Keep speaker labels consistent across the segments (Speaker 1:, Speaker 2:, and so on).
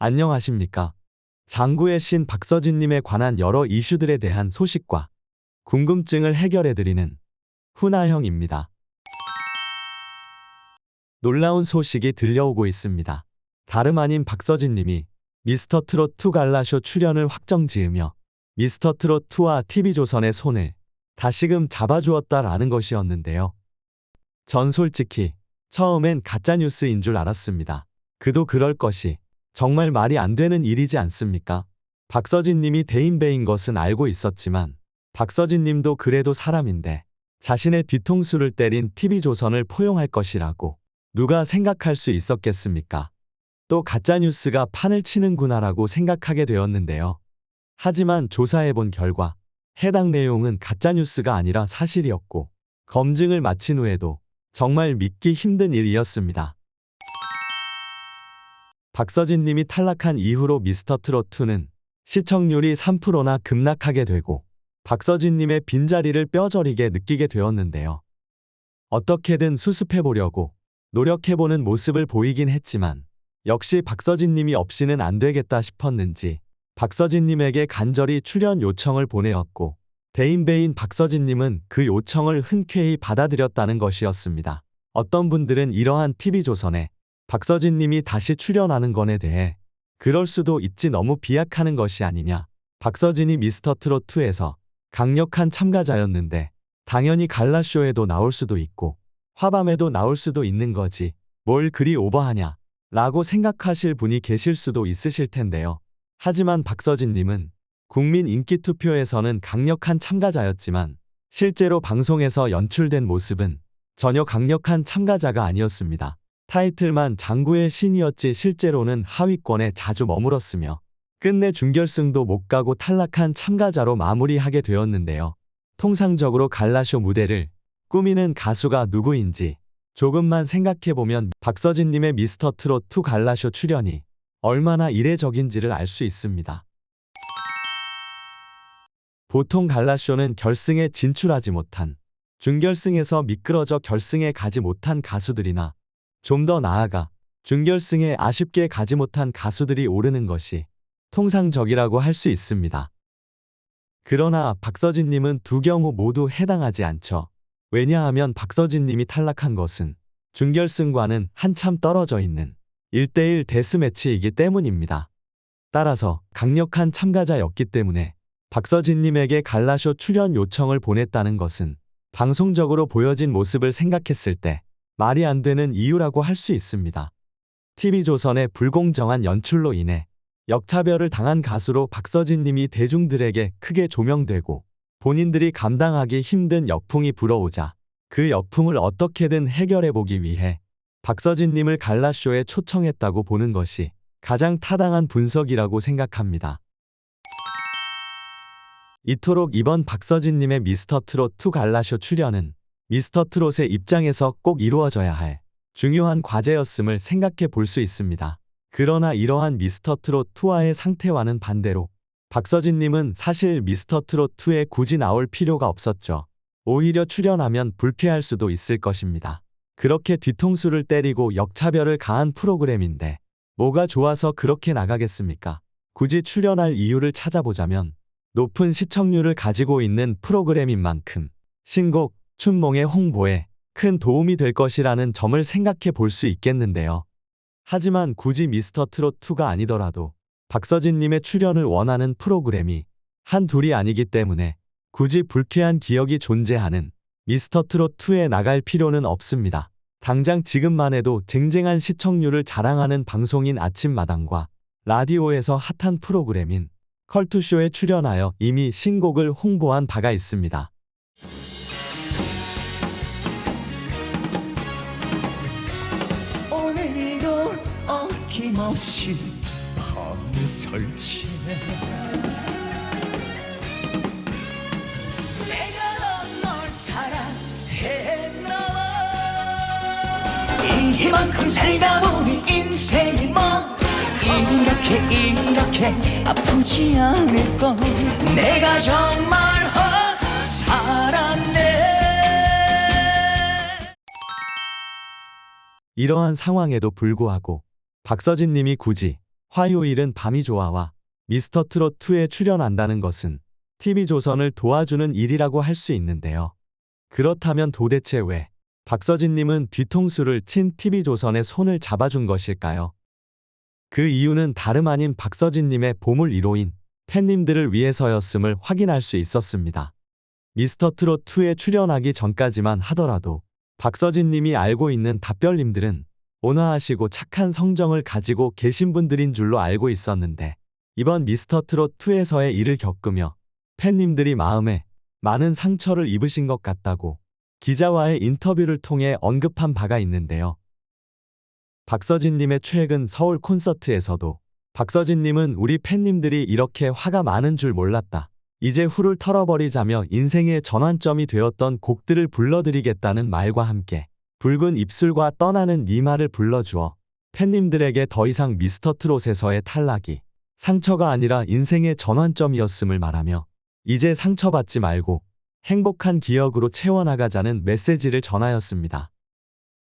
Speaker 1: 안녕하십니까. 장구의 신 박서진님에 관한 여러 이슈들에 대한 소식과 궁금증을 해결해드리는 훈아형입니다. 놀라운 소식이 들려오고 있습니다. 다름 아닌 박서진님이 미스터트롯2 갈라쇼 출연을 확정지으며 미스터트롯2와 TV조선의 손을 다시금 잡아주었다라는 것이었는데요. 전 솔직히 처음엔 가짜뉴스인 줄 알았습니다. 그도 그럴 것이 정말 말이 안 되는 일이지 않습니까? 박서진님이 대인배인 것은 알고 있었지만 박서진님도 그래도 사람인데 자신의 뒤통수를 때린 TV조선을 포용할 것이라고 누가 생각할 수 있었겠습니까? 또 가짜뉴스가 판을 치는구나라고 생각하게 되었는데요. 하지만 조사해본 결과 해당 내용은 가짜뉴스가 아니라 사실이었고 검증을 마친 후에도 정말 믿기 힘든 일이었습니다. 박서진님이 탈락한 이후로 미스터트롯2는 시청률이 3%나 급락하게 되고 박서진님의 빈자리를 뼈저리게 느끼게 되었는데요. 어떻게든 수습해보려고 노력해보는 모습을 보이긴 했지만 역시 박서진님이 없이는 안 되겠다 싶었는지 박서진님에게 간절히 출연 요청을 보내었고 대인배인 박서진님은 그 요청을 흔쾌히 받아들였다는 것이었습니다. 어떤 분들은 이러한 TV조선에 박서진님이 다시 출연하는 것에 대해 그럴 수도 있지 너무 비약하는 것이 아니냐. 박서진이 미스터트롯2에서 강력한 참가자였는데 당연히 갈라쇼에도 나올 수도 있고 화밤에도 나올 수도 있는 거지 뭘 그리 오버하냐 라고 생각하실 분이 계실 수도 있으실 텐데요. 하지만 박서진님은 국민 인기투표에서는 강력한 참가자였지만 실제로 방송에서 연출된 모습은 전혀 강력한 참가자가 아니었습니다. 타이틀만 장구의 신이었지 실제로는 하위권에 자주 머물었으며 끝내 준결승도 못 가고 탈락한 참가자로 마무리하게 되었는데요. 통상적으로 갈라쇼 무대를 꾸미는 가수가 누구인지 조금만 생각해보면 박서진님의 미스터트롯2 갈라쇼 출연이 얼마나 이례적인지를 알 수 있습니다. 보통 갈라쇼는 결승에 진출하지 못한, 준결승에서 미끄러져 결승에 가지 못한 가수들이나 좀 더 나아가 준결승에 아쉽게 가지 못한 가수들이 오르는 것이 통상적이라고 할 수 있습니다. 그러나 박서진님은 두 경우 모두 해당하지 않죠. 왜냐하면 박서진님이 탈락한 것은 준결승과는 한참 떨어져 있는 1대1 데스매치이기 때문입니다. 따라서 강력한 참가자였기 때문에 박서진님에게 갈라쇼 출연 요청을 보냈다는 것은 방송적으로 보여진 모습을 생각했을 때 말이 안 되는 이유라고 할 수 있습니다. TV조선의 불공정한 연출로 인해 역차별을 당한 가수로 박서진님이 대중들에게 크게 조명되고 본인들이 감당하기 힘든 역풍이 불어오자 그 역풍을 어떻게든 해결해보기 위해 박서진님을 갈라쇼에 초청했다고 보는 것이 가장 타당한 분석이라고 생각합니다. 이토록 이번 박서진님의 미스터트롯2 갈라쇼 출연은 미스터트롯의 입장에서 꼭 이루어져야 할 중요한 과제였음을 생각해 볼 수 있습니다. 그러나 이러한 미스터트롯2와의 상태와는 반대로 박서진님은 사실 미스터트롯2에 굳이 나올 필요가 없었죠. 오히려 출연하면 불쾌할 수도 있을 것입니다. 그렇게 뒤통수를 때리고 역차별을 가한 프로그램인데 뭐가 좋아서 그렇게 나가겠습니까? 굳이 출연할 이유를 찾아보자면 높은 시청률을 가지고 있는 프로그램인 만큼 신곡, 춘몽의 홍보에 큰 도움이 될 것이라는 점을 생각해 볼 수 있겠는데요. 하지만 굳이 미스터트롯2가 아니더라도 박서진님의 출연을 원하는 프로그램이 한둘이 아니기 때문에 굳이 불쾌한 기억이 존재하는 미스터트롯2에 나갈 필요는 없습니다. 당장 지금만 해도 쟁쟁한 시청률을 자랑하는 방송인 아침마당과 라디오에서 핫한 프로그램인 컬투쇼에 출연하여 이미 신곡을 홍보한 바가 있습니다.
Speaker 2: 오늘도 어김없이 밤을 설치네 내가 널 사랑했나봐 이만큼 살다 보니 인생이 뭐 이렇게 아프지 않을까 내가 정말 살았네.
Speaker 1: 이러한 상황에도 불구하고 박서진님이 굳이 화요일은 밤이 좋아와 미스터트롯2에 출연한다는 것은 TV조선을 도와주는 일이라고 할 수 있는데요. 그렇다면 도대체 왜 박서진님은 뒤통수를 친 TV조선의 손을 잡아준 것일까요? 그 이유는 다름 아닌 박서진님의 보물 1호인 팬님들을 위해서였음을 확인할 수 있었습니다. 미스터트롯2에 출연하기 전까지만 하더라도 박서진님이 알고 있는 답별님들은 온화하시고 착한 성정을 가지고 계신 분들인 줄로 알고 있었는데 이번 미스터트롯2에서의 일을 겪으며 팬님들이 마음에 많은 상처를 입으신 것 같다고 기자와의 인터뷰를 통해 언급한 바가 있는데요. 박서진님의 최근 서울 콘서트에서도 박서진님은 우리 팬님들이 이렇게 화가 많은 줄 몰랐다. 이제 후를 털어버리자며 인생의 전환점이 되었던 곡들을 불러드리겠다는 말과 함께 붉은 입술과 떠나는 네 말을 불러주어 팬님들에게 더 이상 미스터트롯에서의 탈락이 상처가 아니라 인생의 전환점이었음을 말하며 이제 상처받지 말고 행복한 기억으로 채워나가자는 메시지를 전하였습니다.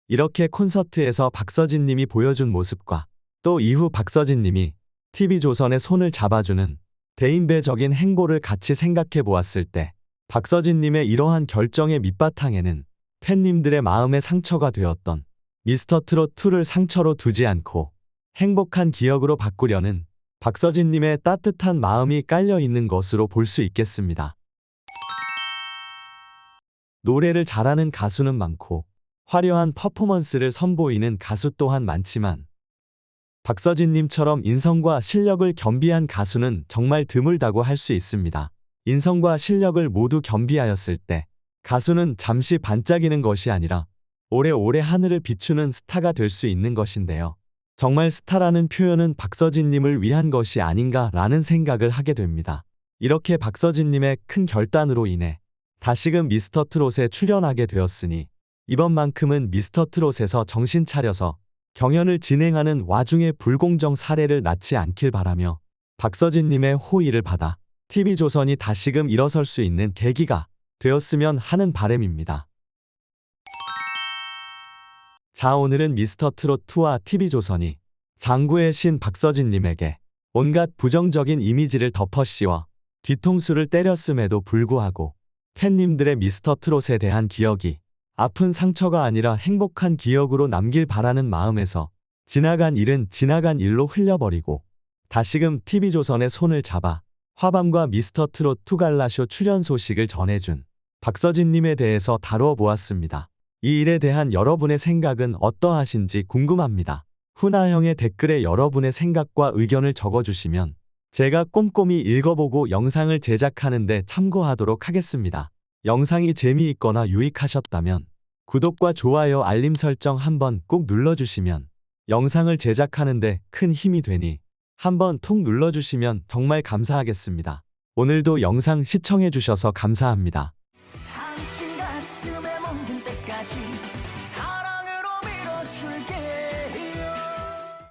Speaker 1: 이렇게 콘서트에서 박서진님이 보여준 모습과 또 이후 박서진님이 TV조선의 손을 잡아주는 대인배적인 행보를 같이 생각해 보았을 때 박서진님의 이러한 결정의 밑바탕에는 팬님들의 마음의 상처가 되었던 미스터트롯2를 상처로 두지 않고 행복한 기억으로 바꾸려는 박서진님의 따뜻한 마음이 깔려 있는 것으로 볼 수 있겠습니다. 노래를 잘하는 가수는 많고 화려한 퍼포먼스를 선보이는 가수 또한 많지만 박서진님처럼 인성과 실력을 겸비한 가수는 정말 드물다고 할 수 있습니다. 인성과 실력을 모두 겸비하였을 때 가수는 잠시 반짝이는 것이 아니라 오래오래 하늘을 비추는 스타가 될 수 있는 것인데요. 정말 스타라는 표현은 박서진님을 위한 것이 아닌가라는 생각을 하게 됩니다. 이렇게 박서진님의 큰 결단으로 인해 다시금 미스터트롯에 출연하게 되었으니 이번만큼은 미스터트롯에서 정신 차려서 경연을 진행하는 와중에 불공정 사례를 낳지 않길 바라며 박서진님의 호의를 받아 TV조선이 다시금 일어설 수 있는 계기가 되었으면 하는 바람입니다. 자, 오늘은 미스터트롯2와 TV조선이 장구의 신 박서진님에게 온갖 부정적인 이미지를 덮어씌워 뒤통수를 때렸음에도 불구하고 팬님들의 미스터트롯에 대한 기억이 아픈 상처가 아니라 행복한 기억으로 남길 바라는 마음에서 지나간 일은 지나간 일로 흘려버리고 다시금 TV조선의 손을 잡아 화밤과 미스터트롯 2갈라쇼 출연 소식을 전해준 박서진님에 대해서 다루어 보았습니다. 이 일에 대한 여러분의 생각은 어떠하신지 궁금합니다. 훈아형의 댓글에 여러분의 생각과 의견을 적어주시면 제가 꼼꼼히 읽어보고 영상을 제작하는 데 참고하도록 하겠습니다. 영상이 재미있거나 유익하셨다면 구독과 좋아요 알림 설정 한번 꼭 눌러주시면 영상을 제작하는 데 큰 힘이 되니 한번 톡 눌러주시면 정말 감사하겠습니다. 오늘도 영상 시청해주셔서 감사합니다.
Speaker 2: 당신 가슴에 멈들 때까지